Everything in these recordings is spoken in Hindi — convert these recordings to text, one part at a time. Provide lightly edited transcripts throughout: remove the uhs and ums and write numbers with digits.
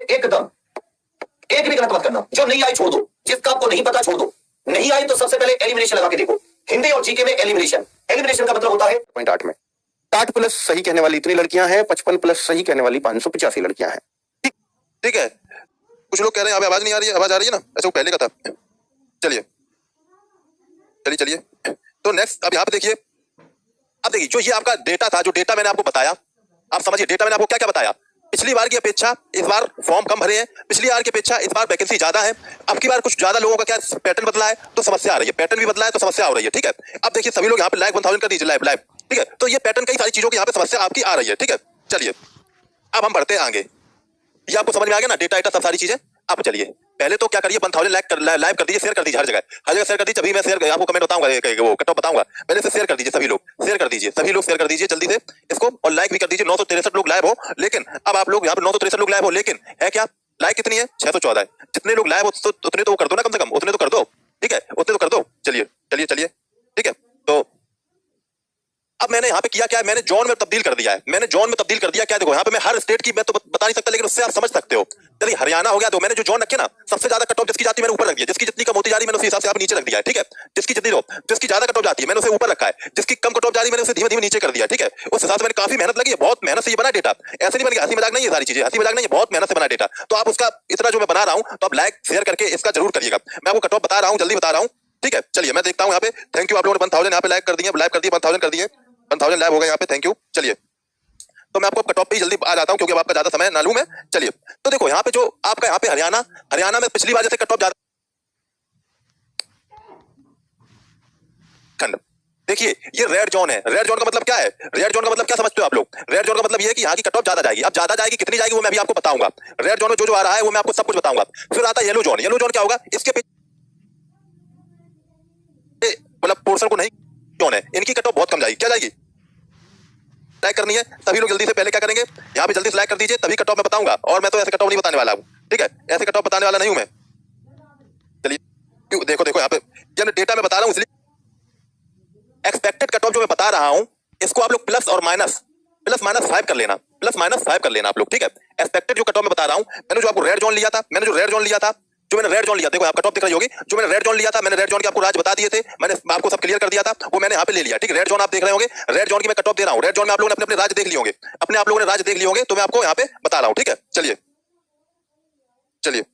एकदम एक भी गलत मत करना। जो नहीं आई छोड़ दो, जिसका आपको नहीं पता छोड़ दो। नहीं आई तो सबसे पहले एलिमिनेशन लगा के देखो। हिंदी और जीके में एलिमिनेशन, एलिमिनेशन का मतलब होता है 8 में 60 प्लस सही कहने वाली इतनी लड़कियां हैं, 55 प्लस सही कहने वाली 585 लड़कियां हैं। ठीक है। कुछ लोग कह रहे हैं आवाज नहीं आ रही है, आवाज आ रही है ना? अच्छा वो पहले का था। चलिए चलिए चलिए। तो नेक्स्ट अब यहाँ पे देखिए, अब देखिए जो ये आपका डेटा था, जो डेटा मैंने आपको बताया, आप समझिए डेटा मैंने आपको क्या क्या बताया। पिछली बार की अपेक्षा इस बार फॉर्म कम भरे हैं, पिछली बार की अपेक्षा इस बार वैकेंसी ज्यादा है। अब की बार कुछ ज्यादा लोगों का क्या पैटर्न बदला है तो समस्या आ रही है, पैटर्न भी बदला है तो समस्या हो रही है। ठीक है, अब देखिए सभी लोग यहाँ पे लाइव 1000 कर दीजिए, लाइव लाइव। ठीक है, तो ये पैटर्न कई सारी चीजों की यहाँ पे समस्या आपकी आ रही है। ठीक है, चलिए अब हम बढ़ते हैं आगे। ये आपको समझ में आ गया ना, डेटा एटा सब सारी चीजें। अब चलिए पहले तो क्या करिए, 1000 लाइव कर दीजिए, शेयर कर दीजिए, हर जगह शेयर कर दीजिए। अभी मैं शेयर आपको कमेंट बताऊंगा, वो कट ऑफ बताऊंगा, पहले से शेयर कर दीजिए। सभी लोग शेयर कर दीजिए, सभी लोग शेयर कर दीजिए जल्दी से इसको, और लाइक भी कर दीजिए। 963 लोग लाइव हो, लेकिन अब आप लोग यहाँ पे 963 लोग लाइव हो, लेकिन है क्या लाइक कितनी है? 614 है। जितने लोग लाइव हो उतने तो वो कर दो ना, कम से कम उतने तो कर दो। ठीक है, उतने तो कर दो। चलिए चलिए चलिए, ठीक है। तो अब मैंने यहाँ पे किया क्या है, मैंने जोन में तब्दील कर दिया है। मैंने जोन में तब्दील कर दिया क्या, देखो यहाँ पे मैं हर स्टेट की मैं तो बता नहीं सकता, लेकिन उससे आप समझ सकते हो। चलिए हरियाणा हो गया, तो मैंने जो जोन रखे ना, सबसे ज्यादा कट ऑफ जिसकी जाती है मैंने ऊपर रख दिया, जिसकी जितनी कम होती जा रही है मैंने उस हिसाब से आप नीचे रख दिया है। ठीक है, जिसकी जितनी लो, जिसकी ज्यादा कट ऑफ जाती है मैंने उसे ऊपर रखा है, जिसकी कम कट ऑफ जा रही है मैंने उसे धीमे धीमे नीचे कर दिया। ठीक है, उस हिसाब से मैंने काफी मेहनत लगी है, बहुत मेहनत से ये बना डेटा। ऐसे नहीं बन गया, हंसी मजाक नहीं है सारी चीजें, हंसी मजाक नहीं है, बहुत मेहनत से बना डेटा। तो आप उसका इतना जो मैं बना रहा हूँ, तो आप लाइक शेयर करके इसका जरूर करिएगा। मैं आपको कट ऑफ बता रहा हूँ, जल्दी बता रहा हूँ। ठीक है, चलिए मैं देखता हूँ यहाँ पे। थैंक यू, आप लोगों ने 1000 यहाँ पे लाइक कर दिए, लाइव कर दिए, 1000 कर दिए, 1000 लाइव हो गए यहाँ पे। Thank you. चलिए तो मैं आपको कट ऑफ पे जल्दी आ जाता हूं, क्योंकि अब आपका ज्यादा समय ना लूं मैं। चलिए तो देखो यहाँ पे जो आपका यहाँ पे हरियाणा में पिछली बार जैसे कट ऑफ ज्यादा, देखिए ये रेड जोन है। रेड जोन का मतलब क्या है? रेड जोन का मतलब क्या समझते हो आप लोग? रेड जोन का मतलब ये है कि यहाँ की कट ऑफ ज्यादा जाएगी। अब ज्यादा जाएगी, कितनी जाएगी वो मैं अभी आपको बताऊंगा। रेड जोन में जो आ रहा है वो मैं आपको सब कुछ बताऊंगा। फिर आता है येलो जोन। येलो जोन क्या होगा? इसके मतलब पोर्शन को नहीं जोन है, इनकी कट ऑफ बहुत कम जाएगी। क्या जाएगी? लाइक करनी है सभी लोग जल्दी से। पहले क्या करेंगे, यहाँ पे जल्दी से लाइक कर दीजिए, तभी कट ऑफ मैं बताऊंगा। और मैं तो ऐसे कट ऑफ नहीं बताने वाला हूँ। ठीक है, ऐसे कट ऑफ बताने वाला नहीं हूं मैं। चलिए देखो देखो यहाँ पे जब डेटा मैं बता रहा हूँ, इसलिए एक्सपेक्टेड कट ऑफ जो मैं बता रहा हूँ, इसको आप लोग प्लस माइनस 5 कर लेना, प्लस माइनस 5 कर लेना आप लोग। ठीक है, एक्सपेक्टेड जो कट ऑफ मैं बता रहा हूँ, मैंने जो आपको रेड जोन लिया था, जो मैंने रेड जोन लिया, देखो आप कट ऑफ दिख रही होगी। जो मैंने रेड जोन लिया था, मैंने रेड जोन के आपको राज्य बता दिए थे, मैंने आपको सब क्लियर कर दिया था, वो मैंने यहाँ पे ले लिया। ठीक है, रेड जोन आप देख रहे होंगे, रेड जोन की मैं कट ऑफ दे रहा हूँ। रेड जोन में आप लोगों ने अपने राज्य देख लिए होंगे, अपने आप लोगों ने राज्य देख लिए होंगे, तो मैं आपको यहाँ पे बता रहा हूँ। ठीक है, चलिए चलिए।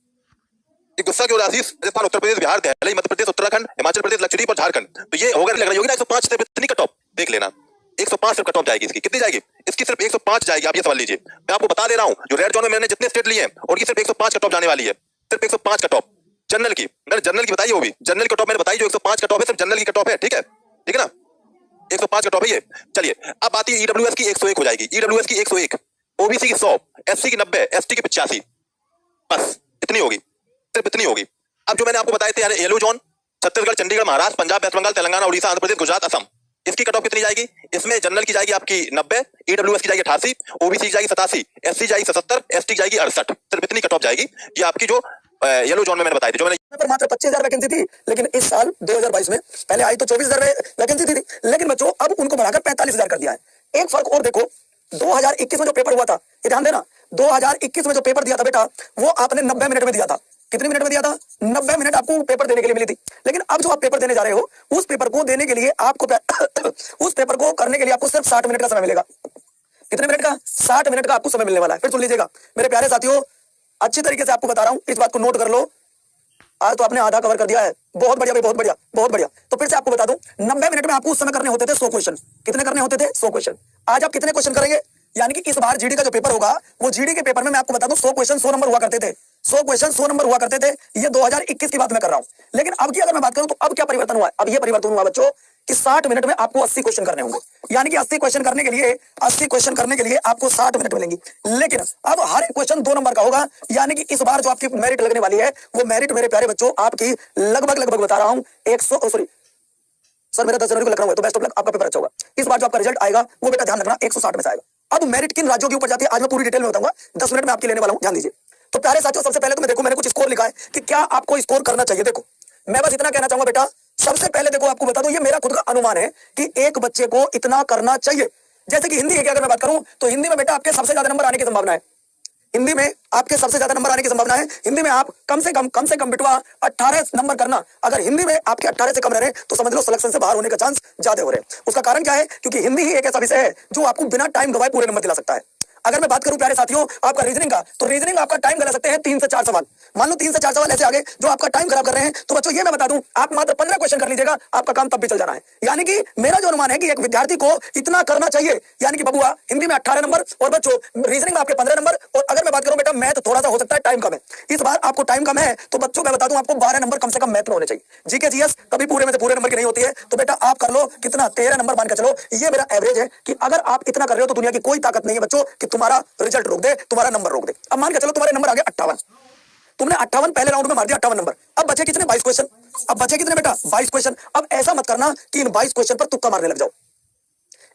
गुस्सा क्यों आशीष? राजस्थान, उत्तर प्रदेश, बिहार, दिल्ली, मध्य प्रदेश, उत्तराखंड, हिमाचल प्रदेश, लक्षद्वीप और झारखंड, तो ये होकर लग रही होगी ना 105 से कितनी कट ऑफ देख लेना। 105 सिर्फ कट ऑफ जाएगी इसकी। कितनी जाएगी? इसकी सिर्फ 105 जाएगी। आप ये समझ लीजिए, मैं आपको बता दे रहा हूँ, जो रेड जोन में मैंने जितने स्टेट लिए हैं उनकी सिर्फ 105 कट ऑफ जाने वाली है, सिर्फ 105 कट ऑफ। जनरल की मैंने जनरल की बताई, वो भी जनरल कट ऑफ मैंने बताई, जो 105 कट ऑफ है, सिर्फ जनरल की कट ऑफ है। ठीक है, ठीक है ना, 105 कट ऑफ है ये। चलिए अब आती है ईडब्ल्यूएस की 101 हो जाएगी, ईडब्ल्यूएस की 101, ओबीसी की 100, एससी की 90, एसटी की 85, बस इतनी होगी, सिर्फ इतनी होगी। अब जो मैंने आपको बताए थे यार yellow zone, Chhattisgarh, Chandigarh, Maharashtra, Punjab, west Bengal, Telangana, Orissa, Andhra Pradesh, Gujarat, Assam, इसकी कट ऑफ कितनी जाएगी? इसमें जनरल की जाएगी आपकी 90, ईडब्ल्यूएस की जाएगी 88, ओबीसी की जाएगी 87, एससी जाएगी 77, एसटी जाएगी 68, सिर्फ इतनी कट ऑफ जाएगी। ये आपकी जो येलो जोन में मैंने बताई थी, जो मैंने पर मात्र 25,000 वैकेंसी थी, लेकिन इस साल 2022 में पहले आई तो 24,000 वैकेंसी थी, लेकिन बच्चों अब उनको बढ़ाकर 45,000 कर दिया है। एक फर्क और देखो, 2021 में जो पेपर हुआ था, ये ध्यान देना, 2021 में जो पेपर दिया था बेटा, वो आपने 90 मिनट में दिया था। कितने मिनट में दिया था? 90 मिनट आपको पेपर देने के लिए मिली थी। लेकिन अब जो आप पेपर देने जा रहे हो, उस पेपर को देने के लिए आपको उस पेपर को करने के लिए आपको सिर्फ 60 मिनट का समय मिलेगा। कितने मिनट का? 60 मिनट का आपको समय मिलने वाला है। फिर सुन लीजिएगा मेरे प्यारे साथियों, अच्छी तरीके से आपको बता रहा हूं, इस बात को नोट कर लो। आज तो आपने आधा कवर कर दिया है, बहुत बढ़िया भाई, बहुत बढ़िया, बहुत बढ़िया। तो फिर से आपको बता दूं, 90 मिनट में आपको उस समय करने होते थे 100 क्वेश्चन। कितने करने होते थे? 100 क्वेश्चन। आज आप कितने क्वेश्चन करेंगे? यानी कि इस बार जीडी का जो पेपर होगा, वो जीडी के पेपर में मैं आपको बता दूं 100 क्वेश्चन 100 नंबर हुआ करते थे, 100 क्वेश्चन 100 नंबर हुआ करते थे। ये 2021 की बात मैं कर रहा हूं। लेकिन अब की अगर मैं बात करूं, तो अब क्या परिवर्तन हुआ? अब ये परिवर्तन हुआ बच्चों कि 60 मिनट में आपको 80 क्वेश्चन करने होंगे। यानी कि 80 क्वेश्चन करने के लिए आपको 60 मिनट मिलेंगी। लेकिन अब हर क्वेश्चन 2 नंबर का होगा। यानी कि इस बार जो आपकी मेरिट लगने वाली है, वो मेरिट मेरे प्यारे बच्चों आपकी लगभग बता रहा हूं 100, सॉरी सर मेरा 10 जनवरी को लग रहा है, तो बेस्ट ऑफ लक, आपका पेपर अच्छा होगा। इस बार जो आपका रिजल्ट आएगा, वो बेटा ध्यान रखना 160 में से आएगा। अब मेरिट किन राज्यों के ऊपर जाती है, आज मैं पूरी डिटेल में बताऊंगा, 10 मिनट में आपके लेने वाला हूं, ध्यान दीजिए। तो प्यारे साथियों, सबसे पहले तो मैं देखो, मैंने कुछ स्कोर लिखा है कि क्या आपको स्कोर करना चाहिए। देखो मैं बस इतना कहना चाहूंगा बेटा, सबसे पहले देखो आपको बता दूं, ये मेरा खुद का अनुमान है कि एक बच्चे को इतना करना चाहिए। जैसे कि हिंदी की अगर मैं बात करूं, तो हिंदी में बेटा आपके सबसे ज्यादा नंबर आने की संभावना है। हिंदी में आपके सबसे ज्यादा नंबर आने की संभावना है। हिंदी में आप कम से कम बिटवा 18 नंबर करना। अगर हिंदी में आपके 18 से कम रह रहे तो समझ लो सिलेक्शन से बाहर होने का चांस ज्यादा हो रहे हैं। उसका कारण क्या है? क्योंकि हिंदी ही एक ऐसा विषय है जो आपको बिना टाइम गवाए पूरे नंबर दिला सकता है। अगर मैं बात करूं प्यारे साथियों आपका रीजनिंग का, तो रीजनिंग आपका टाइम गला सकते हैं 3 से 4 सवाल। मान लो 3 से 4 सवाल ऐसे आगे जो आपका टाइम खराब कर रहे हैं, तो बच्चों ये मैं बता दूं, आप मात्र 15 क्वेश्चन कर लीजिएगा, आपका काम तब भी चल जाना है। यानी कि मेरा जो अनुमान है कि एक विद्यार्थी को इतना करना चाहिए। यानी कि बबुआ हिंदी में 18 नंबर और बच्चों रीजनिंग में आपके 15 नंबर। और अगर मैं बात करूं बेटा मैथ थोड़ा सा हो सकता है टाइम कम है, इस बार आपको टाइम कम है, तो बच्चों मैं बता दूं आपको 12 नंबर कम से कम मैथ में होने चाहिए। जीके जीएस कभी पूरे में से पूरे नंबर की नहीं होती है, तो बेटा आप कर लो कितना 13 नंबर मान के चलो। ये मेरा एवरेज है कि अगर आप इतना कर रहे हो तो दुनिया की कोई ताकत नहीं है बच्चों कि तुम्हारा रिजल्ट रोक दे, तुम्हारा नंबर रोक दे। अब मान के चलो तुम्हारे नंबर आ गए 58, तुमने 58 पहले राउंड में मार दिया 58 नंबर। अब बचे कितने? 22 क्वेश्चन। अब बचे कितने बेटा? 22 क्वेश्चन। अब ऐसा मत करना कि इन 22 क्वेश्चन पर तुक्का मारने लग जाओ।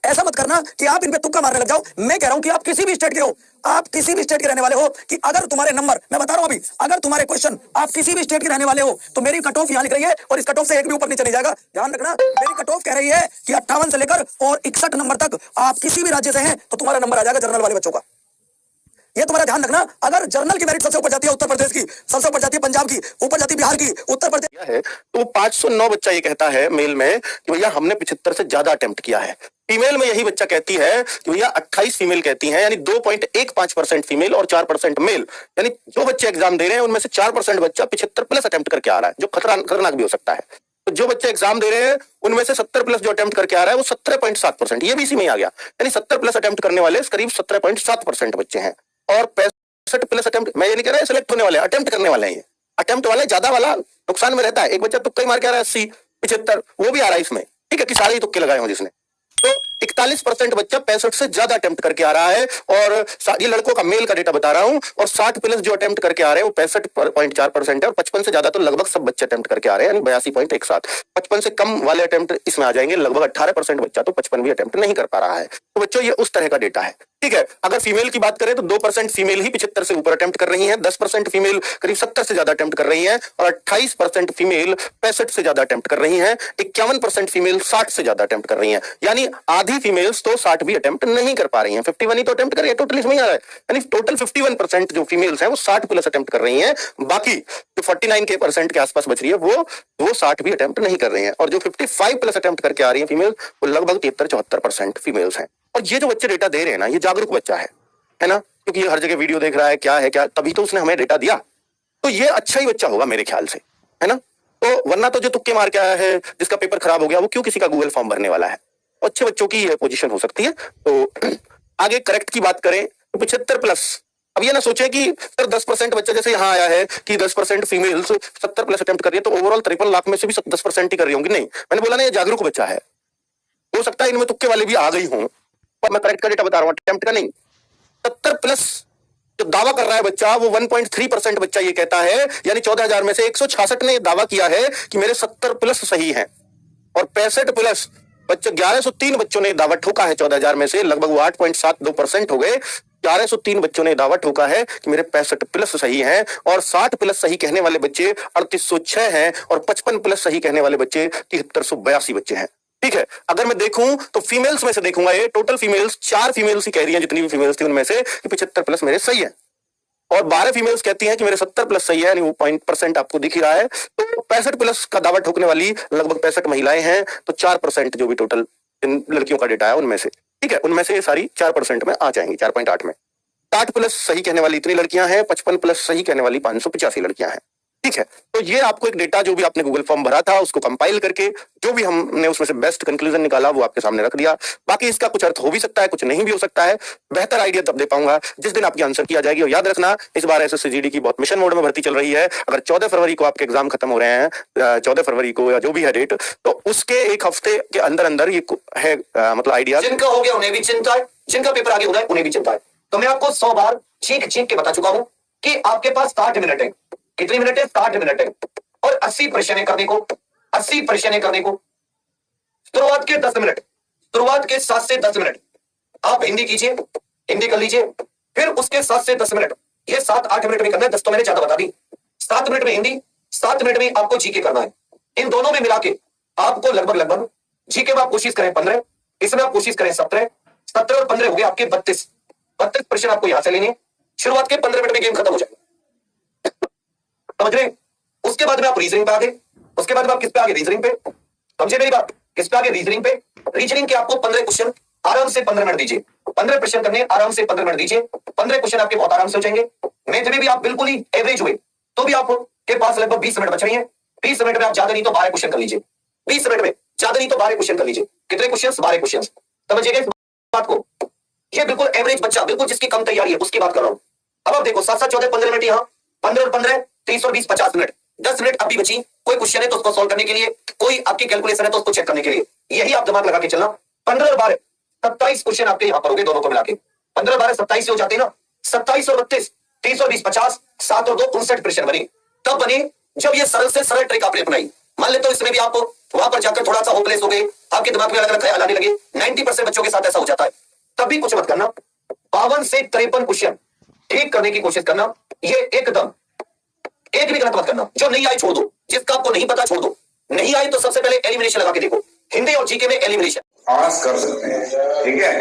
ऐसा मत करना कि आप इन पे तुक्का मारने लग जाओ। मैं कह रहा हूं कि आप किसी भी स्टेट के हो, आप किसी भी स्टेट के रहने वाले हो, कि अगर तुम्हारे नंबर, मैं बता रहा हूं अभी, अगर तुम्हारे क्वेश्चन आप किसी भी स्टेट के रहने वाले हो, तो मेरी कट ऑफ यहां लिख रही है और इस कट ऑफ से एक भी ऊपर नीचे नहीं जाएगा। ध्यान रखना, मेरी कट ऑफ कह रही है कि 58 से लेकर और 61 नंबर तक आप किसी भी राज्य से हैं तो तुम्हारा नंबर आ जाएगा जनरल वाले बच्चों का। ये तुम्हारा ध्यान रखना। अगर जर्नल की मेरिट सबसे ऊपर जाती है उत्तर प्रदेश की, सबसे ऊपर जाती है पंजाब की, ऊपर जाती है बिहार की, उत्तर प्रदेश है, तो 509 बच्चा ये कहता है मेल में कि भैया हमने 75 से ज्यादा अटेम्प्ट किया है। फीमेल में यही बच्चा कहती है कि भैया 28 फीमेल कहती हैं, यानी 2.15% फीमेल और 4% मेल। यानी जो बच्चे एग्जाम दे रहे हैं उनमें से 4% बच्चा 75 प्लस अटेम्प्ट करके आ रहा है, जो खतरनाक भी हो सकता है। तो जो बच्चे एग्जाम दे रहे हैं उनमें से 70 प्लस जो अटेम्प्ट करके आ रहा है वो 17.7%, ये भी इसी में आ गया। यानी 70 प्लस अटेम्प्ट करने वाले करीब 17.7% बच्चे हैं। और 65 प्लस अटेम्प्ट, मैं ये नहीं कह रहा सिलेक्ट होने वाले, अटेम्प्ट करने वाले हैं। ये अटेम्प्ट वाले ज्यादा वाला नुकसान में रहता है। एक बच्चा तुक्का ही मार के आ रहा है 80, 75, वो भी आ रहा है इसमें, ठीक है, कि सारे ही तुक्के लगाए हों जिसने। तो 41% बच्चा 65 से ज्यादा अटेम्प्ट करके आ रहा है। और ये लड़कों का मेल का डेटा बता रहा हूं। और 60 प्लस जो अटेम्प्ट करके आ रहे हैं वो 65.4% है। और 55 से ज्यादा तो लगभग सब बच्चे अटेम्प्ट करके आ रहे हैं, यानी 82.17। 55 से कम वाले अटेम्प्ट इसमें आ जाएंगे, लगभग 18% बच्चा तो 55 भी अटेम्प्ट नहीं कर पा रहा है। तो बच्चों ये उस तरह का डेटा है, ठीक है। अगर फीमेल की बात करें तो 2% फीमेल ही 75 से ऊपर अटेम्प्ट कर रही हैं, 10% फीमेल करीब 70 से ज्यादा अटेम्प्ट कर रही हैं, और 28% फीमेल 65 से ज्यादा अटेम्प्ट कर रही हैं, 51% फीमेल 60 से ज्यादा अटेम्प्ट कर रही हैं। यानी आधी फीमेल्स तो 60 भी अटेम्प्ट नहीं कर पा रही हैं, 51 ही तो अटेम्प्ट कर रही है, टोटल इसमें आ रहा है। यानी टोटल 51% जो फीमेल्स हैं वो 60 प्लस अटेम्प्ट कर रही हैं। बाकी जो 49% के आसपास बच रही है वो 60 भी अटेम्प्ट नहीं कर रही हैं। और जो 55 प्लस अटेम्प्ट करके आ रही है फीमेल, वो लगभग 73-74% फीमेल्स हैं। और ये जो बच्चे डेटा दे रहे हैं ना, ये जागरूक बच्चा है ना, क्योंकि ये हर जगह वीडियो देख रहा है, क्या है क्या, तभी तो उसने हमें डेटा दिया। तो ये अच्छा ही बच्चा होगा मेरे ख्याल से, है ना। तो वरना तो जो तुक्के मार के आया है, जिसका पेपर खराब हो गया, वो क्यों किसी का गूगल फॉर्म भरने वाला है। अच्छे बच्चों की ये पोजीशन हो सकती है। तो आगे करेक्ट की बात करें तो 75 प्लस। अब ये ना सोचे कि सर 10% बच्चा जैसे यहाँ आया है कि 10% फीमेल्स 70 प्लस अटेम्प्ट कर रही है, तो ओवरऑल 53 लाख में से भी 10% ही कर रही होंगी। नहीं, मैंने बोला ना, ये जागरूक बच्चा है, हो सकता है इनमें तुक्के वाले भी आ गई हों, पर मैं करेक्ट का डेटा बता रहा हूँ, अटेम्प्ट का नहीं। 70 प्लस जो दावा कर रहा है बच्चा, वो 1.3% बच्चा ये कहता है, यानी 14,000 में से 166 ने दावा किया है कि मेरे 70 प्लस सही हैं। और 65 प्लस बच्चे 1103 बच्चों ने दावा ठोका है 14,000 में से, लगभग वो 8.72% हो गए। 1103 बच्चों ने दावा ठोका है कि मेरे 65 प्लस सही हैं। और 60 प्लस सही कहने वाले बच्चे 3806 हैं। और 55 प्लस सही कहने वाले बच्चे 7382 बच्चे हैं, ठीक है। अगर मैं देखूं तो फीमेल्स में से देखूंगा, ये टोटल फीमेल्स 4 फीमेल्स ही कह रही हैं, जितनी भी फीमेल्स थी उनमें से, कि 75 प्लस मेरे सही है। और 12 फीमेल्स कहती हैं कि मेरे 70 प्लस सही है, यानी वो % आपको दिख ही रहा है। तो 65 प्लस का दावा ठोकने वाली लगभग 65 महिलाएं हैं। तो 4% जो भी टोटल इन लड़कियों का डेटा है उनमें से, ठीक है, उनमें से ये सारी 4% में आ जाएंगी, 4.8 में। 60 प्लस सही कहने वाली इतनी लड़कियां हैं, 55 प्लस सही कहने वाली 585 लड़कियां हैं, ठीक है। तो ये आपको एक डेटा, जो भी आपने गूगल फॉर्म भरा था उसको कंपाइल करके जो भी हमने उसमें से बेस्ट कंक्लूजन निकाला वो आपके सामने रख दिया। बाकी इसका कुछ अर्थ हो भी सकता है, कुछ नहीं भी हो सकता है। बेहतर आइडिया तब दे पाऊंगा जिस दिन आपकी आंसर की आ जाएगी। और याद रखना, इस बार SSCGD की बहुत मिशन मोड में भर्ती चल रही है। अगर 14 फरवरी को आपके एग्जाम खत्म हो रहे हैं, 14 फरवरी को या जो भी है डेट, तो उसके एक हफ्ते के अंदर अंदर ये है मतलब आइडिया। जिनका हो गया उन्हें भी चिंता है, जिनका पेपर आगे हो रहा है उन्हें भी चिंता है। तो मैं आपको 100 बार चीख चीख के बता चुका हूं कि आपके पास 60 मिनट है। कितनी मिनट है? 60 मिनट है। और 80 प्रश्न करने को, 80 प्रश्न करने को शुरुआत के 10 मिनट, शुरुआत के 7 से 10 मिनट आप हिंदी कीजिए, हिंदी कर लीजिए। फिर उसके 7 से 10 मिनट, ये 7-8 मिनट में करना है। 10 तो मैंने ज्यादा बता दी। 7 मिनट में हिंदी, 7 मिनट में आपको जीके करना है। इन दोनों में मिला के आपको लगभग जीके में आप कोशिश करें 15, इसमें आप कोशिश करें 17 और 15 हो गए आपके 32 प्रश्न आपको यहां से लेने, शुरुआत के 15 मिनट में गेम खत्म हो जाएगा, समझ रहे? उसके बाद में आप रीजनिंग पे आ गए, उसके बाद में आप किस पे आ गए? रीजनिंग पे। समझे मेरी बात? किस पे आ गए? रीजनिंग पे। रीजनिंग के आपको 15 क्वेश्चन आराम से 15 मिनट दीजिए, 15 प्रश्न करने आराम से 15 मिनट दीजिए, 15 क्वेश्चन आपके बहुत आराम से हो जाएंगे। मैथ में भी आप बिल्कुल ही एवरेज हुए तो भी आपके पास लगभग 20 मिनट बच रही है। 20 मिनट में आप ज्यादा नहीं तो 12 क्वेश्चन कर लीजिए, 20 मिनट में ज्यादा नहीं तो 12 क्वेश्चन कर लीजिए। कितने क्वेश्चन? 12 क्वेश्चन। समझिएगा इस बात को। ये बिल्कुल एवरेज बच्चा, बिल्कुल जिसकी कम तैयारी है उसकी बात कर रहा हूं। अब आप देखो 7 7 14 15 मिनट, यहाँ 15 और 15 30 और 20 50 मिनट, 10 मिनट अभी बची। कोई क्वेश्चन है तो उसको सॉल्व करने के लिए, कोई आपकी कैलकुलेशन है तो उसको चेक करने के लिए, यही आप दिमाग लगा के चलना। 15 और 12 27 क्वेश्चन आपके यहाँ पर हो गए, दोनों को मिला के 15 12 27 हो जाते हैं ना। 27 और 32 30 और 20 50, 7 और 2 59 प्रश्न बने। तब बने जब ये सरल से सरल ट्रिक आपने अपनाई। मान लेते हो इसमें भी आप वहां पर जाकर थोड़ा सा होपलेस हो गए, आपके दिमाग में अलग अलग ख्याल आने लगे। 90% बच्चों के साथ ऐसा हो जाता है। तब भी कुछ मत करना, 52 से 53 क्वेश्चन ठीक करने की कोशिश करना। ये एकदम एक भी गलत मत करना। जो नहीं आई छोड़ दो, जिसका आपको नहीं पता छोड़ दो। नहीं आई तो सबसे पहले एलिमिनेशन लगा के देखो। हिंदी और जीके में एलिमिनेशन पास कर सकते हैं, ठीक है?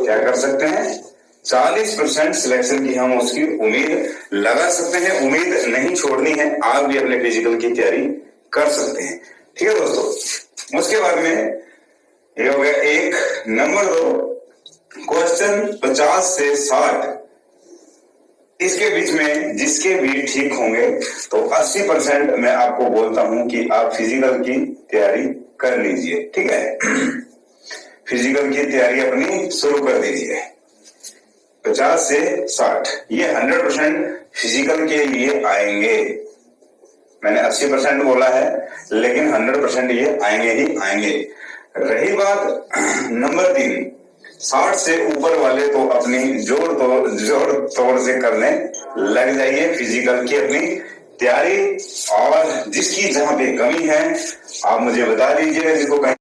क्या कर सकते हैं? 40% सिलेक्शन की हम उसकी उम्मीद लगा सकते हैं। उम्मीद नहीं छोड़नी है, आप भी अपने फिजिकल की तैयारी कर सकते हैं, ठीक है दोस्तों। उसके बाद में ये हो गया 1। नंबर 2, क्वेश्चन 50 से 60 इसके बीच में जिसके भी ठीक होंगे तो 80% मैं आपको बोलता हूं कि आप फिजिकल की तैयारी कर लीजिए, ठीक है? फिजिकल की तैयारी अपनी शुरू कर दीजिए। 50 से 60 ये 100% फिजिकल के लिए आएंगे। मैंने 80% बोला है, लेकिन 100% ये आएंगे ही आएंगे। रही बात नंबर 3, 60 से ऊपर वाले तो अपनी जोड़ तोड़ से करने लग जाइए फिजिकल की अपनी तैयारी। और जिसकी जहां पे कमी है आप मुझे बता दीजिएगा, जिसको